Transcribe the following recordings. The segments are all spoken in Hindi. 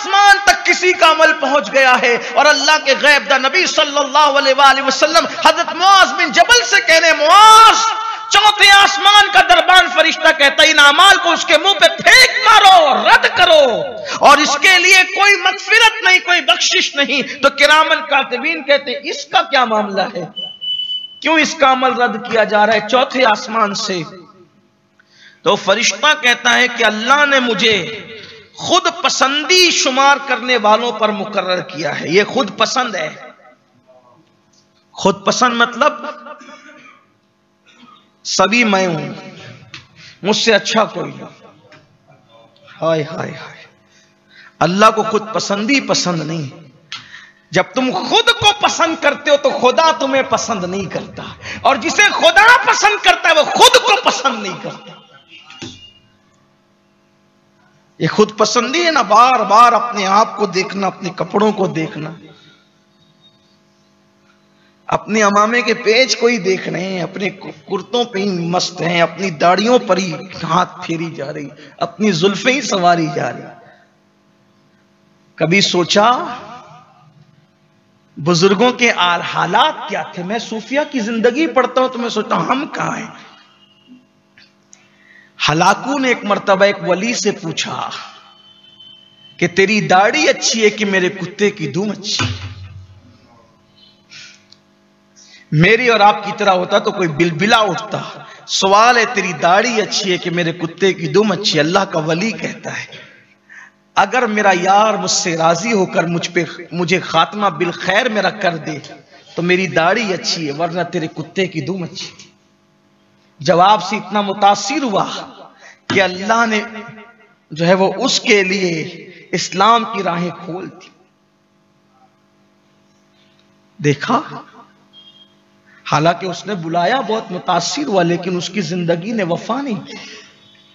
आसमान तक किसी का अमल पहुंच गया है। और अल्लाह के गैब नबी सल्लल्लाहु अलैहि वसल्लम हजरत मुआज बिन जबल से कहने, मुआज चौथे आसमान का दरबान फरिश्ता कहता है इन अमाल को उसके मुंह पे फेंक मारो, रद्द करो, और इसके लिए कोई मगफिरत नहीं, कोई बख्शिश नहीं। तो किरामन कातिबीन कहते इसका क्या मामला है, क्यों इसका अमल रद्द किया जा रहा है चौथे आसमान से? तो फरिश्ता कहता है कि अल्लाह ने मुझे खुद पसंदी शुमार करने वालों पर मुकर्रर किया है। ये खुद पसंद है। खुद पसंद मतलब सभी मैं हूं, मुझसे अच्छा कोई नहीं। हाय हाय हाय, अल्लाह को खुद पसंदी पसंद नहीं। जब तुम खुद को पसंद करते हो तो खुदा तुम्हें पसंद नहीं करता, और जिसे खुदा पसंद करता है वो खुद को पसंद नहीं करता। ये खुद पसंदी है ना, बार बार अपने आप को देखना, अपने कपड़ों को देखना, अपने अमामे के पेज को ही देख रहे हैं, अपने कुर्तों पे ही मस्त हैं, अपनी दाढ़ियों पर ही हाथ फेरी जा रही, अपनी जुल्फें ही संवारी जा रही। कभी सोचा बुजुर्गों के हालात क्या थे? मैं सूफिया की जिंदगी पढ़ता हूं तो मैं सोचता हूं हम कहां हैं। हलाकू ने एक मर्तबा एक वली से पूछा कि तेरी दाढ़ी अच्छी है कि मेरे कुत्ते की दुम अच्छी? मेरी और आपकी तरह होता तो कोई बिलबिला उठता। सवाल है तेरी दाढ़ी अच्छी है कि मेरे कुत्ते की दुम अच्छी? अल्लाह का वली कहता है अगर मेरा यार मुझसे राजी होकर मुझे खात्मा बिल खैर मेरा कर दे तो मेरी दाढ़ी अच्छी है, वरना तेरे कुत्ते की दुम अच्छी। जवाब से इतना मुतासिर हुआ कि अल्लाह ने जो है वो उसके लिए इस्लाम की राहें खोल दी। देखा, हालांकि उसने बुलाया, बहुत मुतासिर हुआ, लेकिन उसकी जिंदगी ने वफा नहीं की।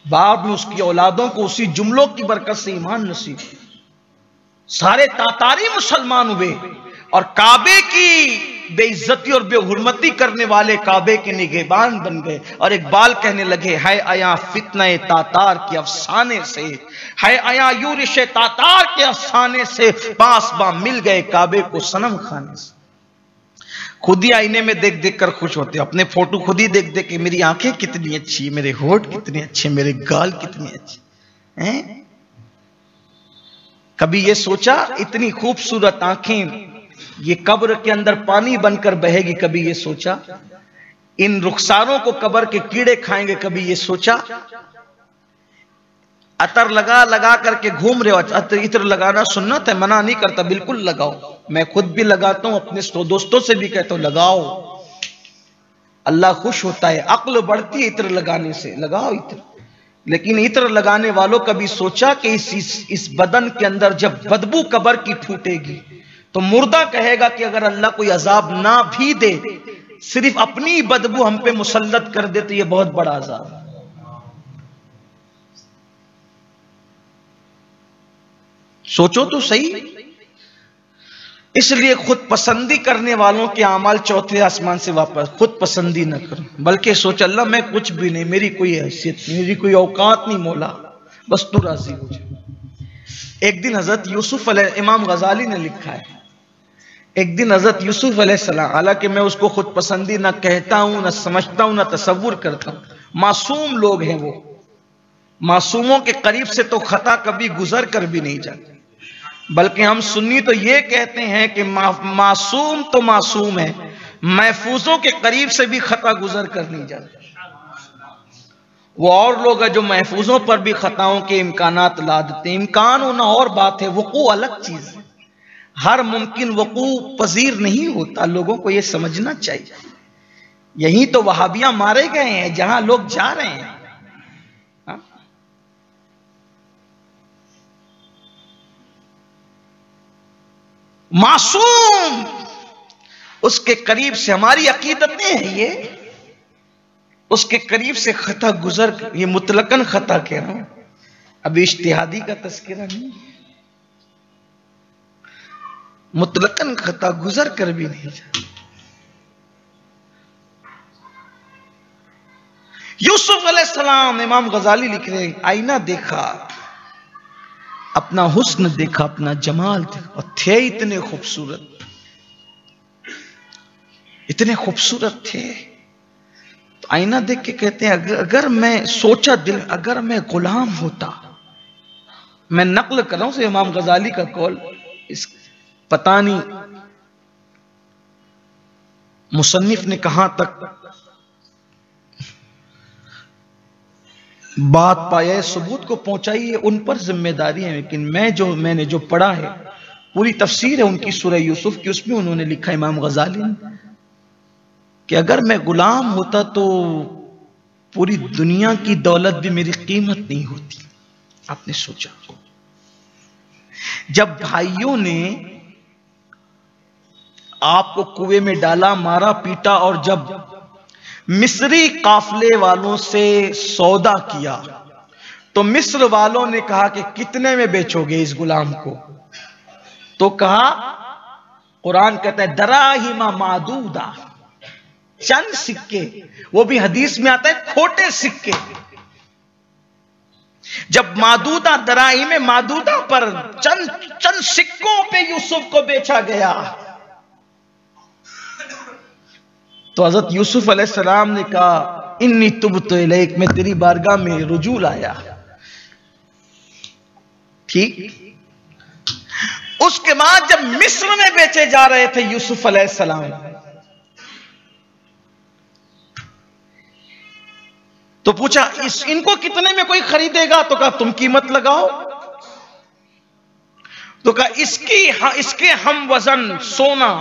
बाद में उसकी औलादों को उसी जुमलों की बरकत से ईमान नसीब। सारे तातारी मुसलमान हुए और काबे की बेइज्जती और बेहुरमती करने वाले काबे के निगहबान बन गए। और इकबाल कहने लगे, है आया फितने तातार के अफसाने से, है आया यूरिश तातार के अफसाने से, पास बा मिल गए काबे को सनम खाने से। खुद ही आईने में देख देख कर खुश होते, अपने फोटो खुद ही देख देख के मेरी आंखें कितनी अच्छी, मेरे होठ कितने अच्छे, मेरे गाल कितने अच्छे हैं। कभी ये सोचा इतनी खूबसूरत आंखें ये कब्र के अंदर पानी बनकर बहेगी? कभी ये सोचा इन रुखसारों को कब्र के कीड़े खाएंगे? कभी ये सोचा? अतर लगा लगा करके घूम रहे हो। इत्र लगाना सुन्नत है, मना नहीं करता, बिल्कुल लगाओ। मैं खुद भी लगाता हूं, अपने दोस्तों से भी कहता हूं लगाओ, अल्लाह खुश होता है, अक्ल बढ़ती है इत्र लगाने से। लगाओ इत्र। लेकिन इत्र लगाने वालों कभी सोचा कि इस बदन के अंदर जब बदबू कब्र की फूटेगी तो मुर्दा कहेगा कि अगर अल्लाह कोई अजाब ना भी दे, सिर्फ अपनी बदबू हम पे मुसल्लत कर दे तो ये बहुत बड़ा अजाब है। सोचो तो सही। इसलिए खुद पसंदी करने वालों के अमाल चौथे आसमान से वापस खुद पसंदी न करो, बल्कि सोच अल्लाह मैं कुछ भी नहीं, मेरी कोई हैसियत नहीं, मेरी कोई औकात नहीं मौला, बस तू राजी हो जाए। एक दिन हजरत यूसुफ इमाम गजाली ने लिखा है, एक दिन हजरत यूसुफ अलैहिस्सलाम, हालांकि मैं उसको खुद पसंदी ना कहता हूं, ना समझता हूं, ना तसव्वुर करता हूं, मासूम लोग हैं वो, मासूमों के करीब से तो खता कभी गुजर कर भी नहीं जाती। बल्कि हम सुन्नी तो ये कहते हैं कि मासूम तो मासूम है, महफूजों के करीब से भी खता गुजर कर नहीं जाती। वो और लोग हैं जो महफूजों पर भी खताओं के इम्कानात ला देते हैं। इम्कान होना और बात है, वकू अलग चीज है। हर मुमकिन वकू पजीर नहीं होता, लोगों को यह समझना चाहिए। यही तो वहाबिया मारे गए हैं जहां लोग जा रहे हैं। मासूम उसके करीब से, हमारी अकीदतें हैं ये, उसके करीब से खता गुजर, ये मुतलकन खता कह रहा हूं, अभी इज्तिहादी का तस्करा नहीं, मुतलकन खता गुजर कर भी नहीं जाता। यूसुफ अलैहिस्सलाम, इमाम गजाली लिख रहे हैं, आईना देखा, अपना हुस्न देखा, अपना जमाल देखा, और थे इतने खूबसूरत, इतने खूबसूरत थे। तो आईना देख के कहते हैं अगर मैं सोचा दिल, अगर मैं गुलाम होता, मैं नकल कर रहा हूं इमाम गजाली का कौल, इस पता नहीं मुसन्निफ ने कहां तक बात पाया, सबूत को पहुंचाई है, उन पर जिम्मेदारी है। लेकिन मैंने जो पढ़ा है, पूरी तफसीर है उनकी सूरह यूसुफ की, उसमें उन्होंने लिखा इमाम गजाली ने कि अगर मैं गुलाम होता तो पूरी दुनिया की दौलत भी मेरी कीमत नहीं होती। आपने सोचा, जब भाइयों ने आपको कुएं में डाला, मारा, पीटा, और जब मिस्री काफले वालों से सौदा किया तो मिस्र वालों ने कहा कि कितने में बेचोगे इस गुलाम को? तो कहा, कुरान कहता है दराहिमा मादूदा, चंद सिक्के, वो भी हदीस में आता है खोटे सिक्के। जब मादूदा दराहिम मादूदा पर चंद सिक्कों पे यूसुफ को बेचा गया, तो हजरत यूसुफ अलैहिस्सलाम ने कहा इन्नी तुब्तु इलैक, मैं तेरी बारगाह में रुजू लाया। ठीक, उसके बाद जब मिस्र में बेचे जा रहे थे यूसुफ अलैहिस्सलाम, तो पूछा इनको कितने में कोई खरीदेगा? तो कहा तुम कीमत लगाओ। तो कहा इसके हम वजन सोना,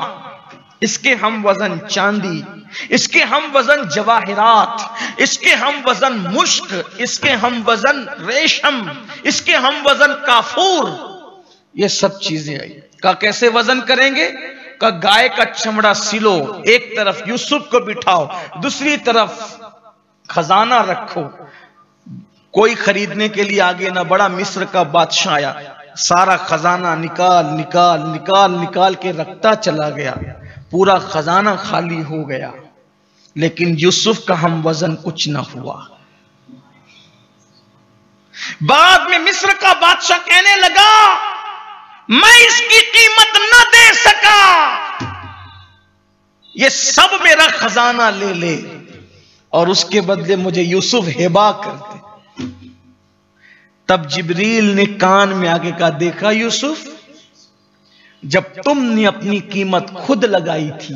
इसके हम वजन चांदी, इसके हम वजन जवाहिरात, इसके हम वजन मुश्क, इसके हम वजन रेशम, इसके हम वजन काफूर, ये सब चीजें आई। का कैसे वजन करेंगे? का गाय का चमड़ा सिलो, एक तरफ यूसुफ को बिठाओ, दूसरी तरफ खजाना रखो। कोई खरीदने के लिए आगे ना बढ़ा। मिस्र का बादशाह आया, सारा खजाना निकाल निकाल निकाल निकाल के रखता चला गया, पूरा खजाना खाली हो गया, लेकिन यूसुफ का हम वजन कुछ ना हुआ। बाद में मिस्र का बादशाह कहने लगा मैं इसकी कीमत न दे सका, ये सब मेरा खजाना ले ले और उसके बदले मुझे यूसुफ हिबा कर दे। तब जिब्रील ने कान में आगे का देखा, यूसुफ जब तुमने अपनी कीमत खुद लगाई थी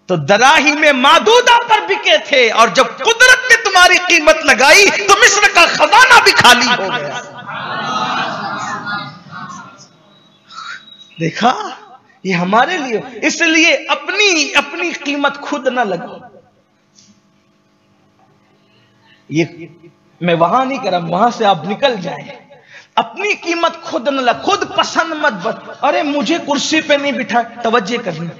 तो दराही में मादूदा पर बिके थे, और जब कुदरत ने तुम्हारी कीमत लगाई तो मिस्र का खजाना भी खाली हो गया। देखा, ये हमारे लिए, इसलिए अपनी कीमत खुद ना लगाओ। ये मैं वहां नहीं कर रहा, वहां से आप निकल जाए। अपनी कीमत खुद न लगा, खुद पसंद मत बत। अरे मुझे कुर्सी पे नहीं बिठा, तवज्जो करना,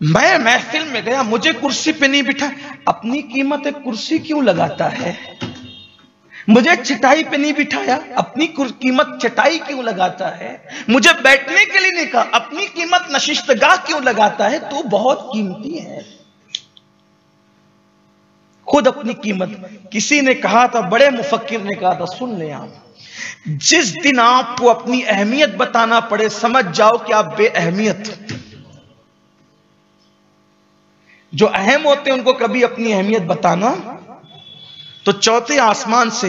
मैं महफिल में गया, मुझे कुर्सी पे नहीं बिठा, अपनी कीमत एक कुर्सी क्यों लगाता है? मुझे चटाई पे नहीं बिठाया, अपनी कीमत चटाई क्यों लगाता है? मुझे बैठने के लिए नहीं कहा, अपनी कीमत नशिस्तगाह क्यों लगाता है? तू बहुत कीमती है, खुद अपनी कीमत। किसी ने कहा था, बड़े मुफक्किर ने कहा था, सुन ले आप, जिस दिन आपको अपनी अहमियत बताना पड़े समझ जाओ कि आप बेअहमियत। जो अहम होते हैं उनको कभी अपनी अहमियत बताना। तो चौथे आसमान से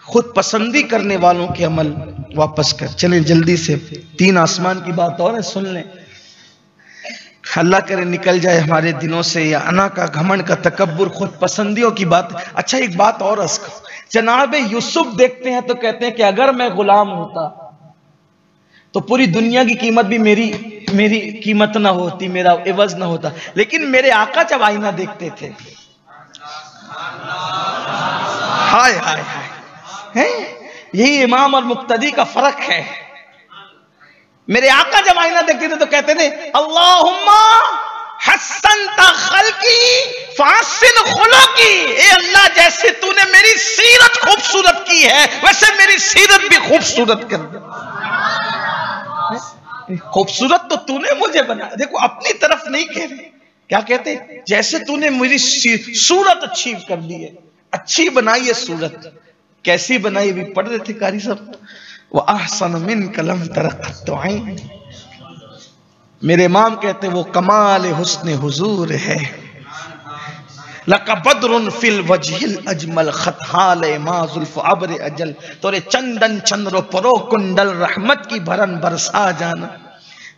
खुद पसंदी करने वालों के अमल वापस कर। चलें जल्दी से, 3 आसमान की बात और है, सुन लें। अल्लाह करे निकल जाए हमारे दिनों से या अना का, घमंड का, तकब्बुर, खुद पसंदियों की बात। अच्छा, एक बात और अर्ज़ करूं, जनाब यूसुफ देखते हैं तो कहते हैं कि अगर मैं गुलाम होता तो पूरी दुनिया की कीमत भी मेरी कीमत ना होती, मेरा एवज ना होता। लेकिन मेरे आका जब आईना देखते थे, हाय हाय हाय, यही इमाम और मुक्तदी का फर्क है। मेरे आका जब आईना देखते थे तो कहते थे अल्लाहुम्मा हस्सनता खल्की फासिन खुलुकी, ए अल्लाह जैसे तूने मेरी सीरत खूबसूरत की है वैसे मेरी सीरत भी खूबसूरत कर दे। खूबसूरत तो तूने मुझे बनाया। देखो, अपनी तरफ नहीं कह रहे, क्या कहते, जैसे तूने मेरी सूरत अच्छी कर दी है, अच्छी बनाई है सूरत, कैसी बनाई हुई पढ़ रहे थे कारी साहब, वो अहसन मिन कलम तरक़त आइन। मेरे इमाम कहते वो कमाल हुस्न हुजूर है। लका बद्रुन फिल वजहिल अजमल खतहाल मा जुल्फ अब्र अजल। तोरे चंदन चंद्रो परो कुंडल रहमत की भरन बरसा जाना।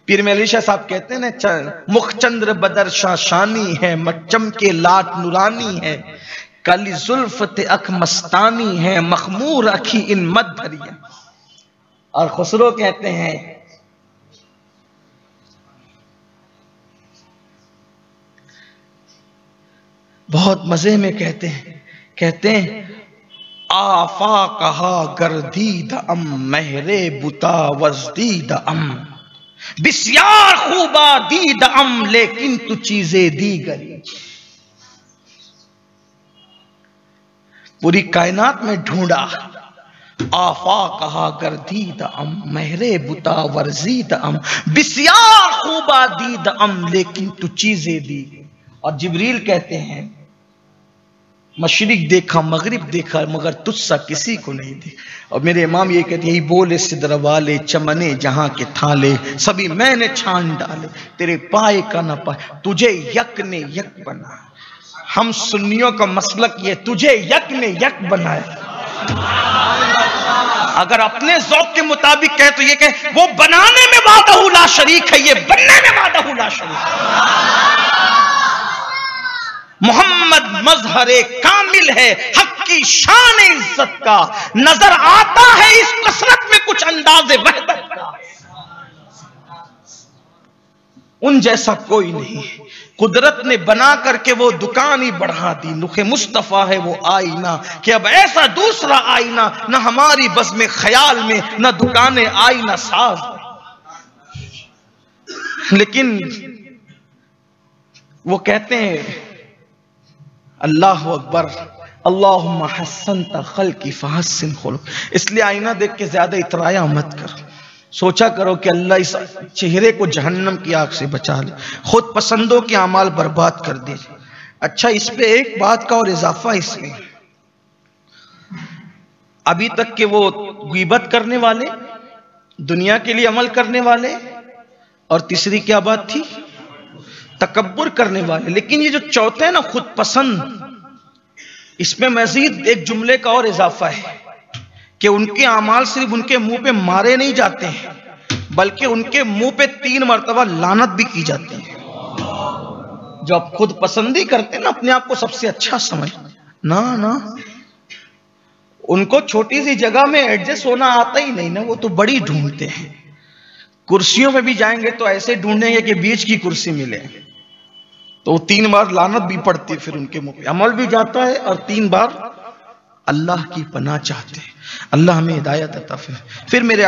पीर मेली शाह साहब कहते हैं ना, मुख चंद्र बदर शाशानी है, मचम के लाट नुरानी है, काली जुल्फ ते अख मस्तानी है, मखमूर अखी इन मत धरिया। और खुसरो कहते हैं बहुत मजे में कहते हैं आफा कहा गर्दीद अम महरे बुता वजदीद अम बिस्यार खूबा दीद अम लेकिन तू चीजें दीगरी। पूरी कायनात में ढूंढा, आफा कहा गर्दीद अम महरे बुता वर्जीद अम बिस्यार खूबा दीद अम लेकिन तू चीजें दी। और जिब्रील कहते हैं मशरिक देखा मगरिब देखा मगर तुझसा किसी को नहीं देखा। और मेरे इमाम ये कहते यही बोले सिदर वाले चमने जहां के थाले सभी मैंने छान डाले, तेरे पाए का न पाए तुझे यक ने यक बना। हम सुन्नियों का मसलक ये तुझे यक ने यक बनाया। अगर अपने ज़ौक़ के मुताबिक कहे तो ये कहे वो बनाने में वादहू ला शरीक है, ये बनने में वादहू ला शरीक। मोहम्मद मजहरे कामिल है, हक की शान इज्जत का, नजर आता है इस कसरत में कुछ अंदाज़े वहदत का। उन जैसा कोई नहीं, कुदरत ने बना करके वो दुकान ही बढ़ा दी। नुखे मुस्तफा है वो आईना कि अब ऐसा दूसरा आईना न हमारी बस में ख्याल में न दुकानें आईना साज। लेकिन वो कहते हैं अल्लाह अकबर अल्लाहुम्मा हस्सनता खल्क़ी फहस्सिन खुलुक़। इसलिए आईना देख के ज्यादा इतराया मत कर, सोचा करो कि अल्लाह इस चेहरे को जहन्नम की आग से बचा ले, खुद पसंदों के अमाल बर्बाद कर दे। अच्छा, इस पे एक बात का और इजाफा इसमें, अभी तक के वो गीबत करने वाले, दुनिया के लिए अमल करने वाले, और तीसरी क्या बात थी, तकब्बुर करने वाले। लेकिन ये जो चौथे है ना, खुद पसंद, इसमें मजीद एक जुमले का और इजाफा है कि उनके अमाल सिर्फ उनके मुंह पे मारे नहीं जाते हैं, बल्कि उनके मुंह पे 3 मरतबा लानत भी की जाती है। जो आप खुद पसंदी करते हैं ना, अपने आप को सबसे अच्छा समझ ना, उनको छोटी सी जगह में एडजस्ट होना आता ही नहीं ना, वो तो बड़ी ढूंढते हैं। कुर्सियों में भी जाएंगे तो ऐसे ढूंढेंगे कि बीच की कुर्सी मिले, तो 3 बार लानत भी पड़ती है, फिर उनके मुंह पे अमल भी जाता है और 3 बार अल्लाह की पनाह चाहते हैं। अल्लाह हमें हिदायत अता फरमाए। फिर मेरे